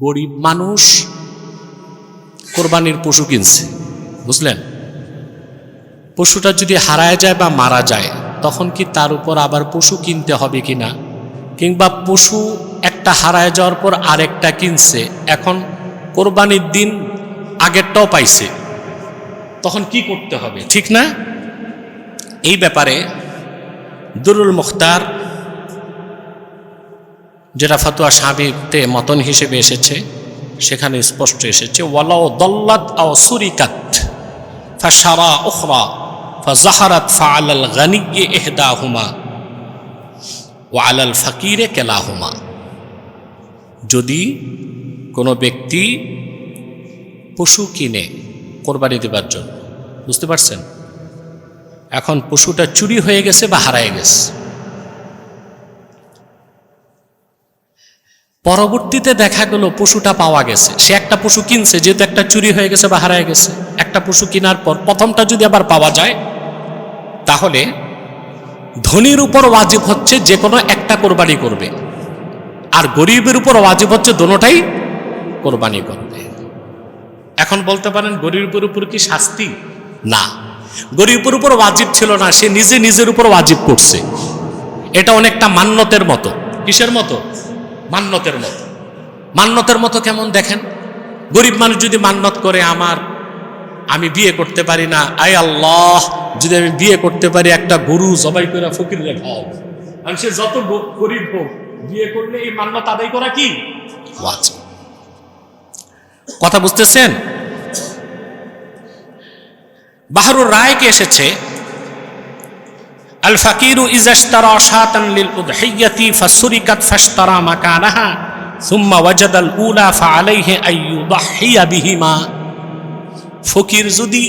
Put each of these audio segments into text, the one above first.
গরিব মানুষ কোরবানির পশু কিনছে, বুঝলেন? পশুটা যদি হারায় যায় বা মারা যায় তখন কি তার উপর আবার পশু কিনতে হবে কিনা, কিংবা পশু একটা হারায় যাওয়ার পর আরেকটা কিনছে, এখন কোরবানির দিন আগেরটাও পাইছে, তখন কি করতে হবে, ঠিক না? এই ব্যাপারে দুরুল মুখতার, যেটা ফতোয়া সাবিতে মতন হিসেবে এসেছে, সেখানে স্পষ্ট এসেছে ওয়ালাউ দল্লাত আও সুরিকাত ফাশারা উখরা ফাযাহারাত ফাআলাল গানিয়্যি ইহদাহুমা ওয়া আলাল ফাকিরে কেলাহুমা। যদি কোনো ব্যক্তি পশু কিনে কোরবানি দেবার জন্য, বুঝতে পারছেন, এখন পশুটা চুরি হয়ে গেছে বা হারায় গেছে, পরবর্তীতে দেখা গেল পশুটা পাওয়া গেছে, সে একটা পশু কিনছে, যেহেতু একটা চুরি হয়ে গেছে বা হারায় গেছে, একটা পশু কেনার পর প্রথমটা যদি আবার পাওয়া যায়, তাহলে ধনীর উপর ওয়াজিব হচ্ছে যে কোনো একটা কোরবানি করবে, আর গরিবের উপর ওয়াজিব হচ্ছে দোনোটাই কোরবানি করবে। এখন বলতে পারেন গরিবের উপর কি শাস্তি? না, গরিবের উপর ওয়াজিব ছিল না, সে নিজে নিজের উপর ওয়াজিব করছে। এটা অনেকটা মান্যতের মতো। কিসের মতো? মান্যতের মতো। মান্যতের মতো কেমন দেখেন, গরিব মানুষ যদি মান্যত করে আমি বিয়ে করতে পারি না, আয় আল্লাহ যদি আমি বিয়ে করতে পারি একটা গরু জবাই করে ফকির খাও, কারণ সে যত গরিব হোক বিয়ে করলে এই মান্যত আদায় করা কি ওয়াজিব। কথা বুঝতেছেন? বাহরুর রায়কে এসেছে আল ফাকিরু ইজাশতারা শাতান লিল উদহিয়াতি ফাসুরিকাত ফাশতারা মাকানাহা সুম্মা ওয়াজাদাল উলা ফাআলাইহি আইয়ুদহিয়া বিহিমা। ফকির যদি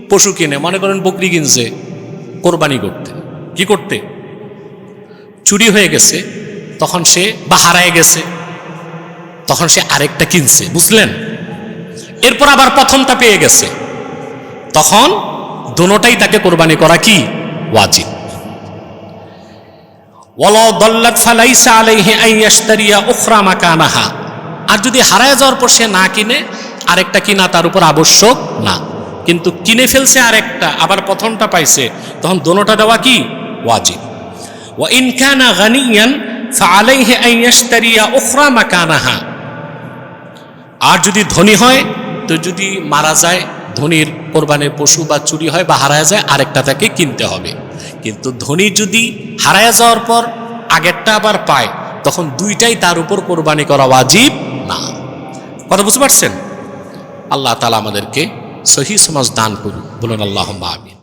পশু কিনে, মনে করেন বকরি কিনছে কোরবানি করতে, কি করতে? চুরি হয়ে গেছে তখন সে, বা হারায় গেছে তখন সে আরেকটা কিনছে, বুঝলেন? এরপর আবার প্রথমটা পেয়ে গেছে, তখন দোনোটাই তাকে কোরবানি করা কি ওয়াজিব। ওয়ালাউ দাল্লাত ফালাইসা আলাইহি আন ইয়াশতারিয়া উখরা মাকানাহা। আর যদি হারায় যাওয়ার পর সে না কিনে, আরেকটা কিনা তার উপর আবশ্যক না, কিন্তু কিনে ফেলছে আরেকটা, আবার প্রথমটা পাইছে, তখন দোনোটা দেওয়া কি ওয়াজিব। ওয়া ইন কানা গানিয়ান ফাআলাইহি আন ইয়াশতারিয়া উখরা মাকানাহা। আর যদি ধনী হয়, তো যদি মারা যায়, ধনীর কোরবানির পশু বা চুরি হয় বা হারায় যায়, আরেকটা তাকে কিনতে হবে। কিন্তু ধনী যদি হারায় যাওয়ার পর আগেরটা আবার পায়, তখন দুইটাই তার উপর কোরবানি করা ওয়াজিব না। কথা বুঝতে পারছেন? আল্লাহ তাআলা আমাদেরকে সহিহ সমাজ দান করুন, বলুন আল্লাহুম্মা আমিন।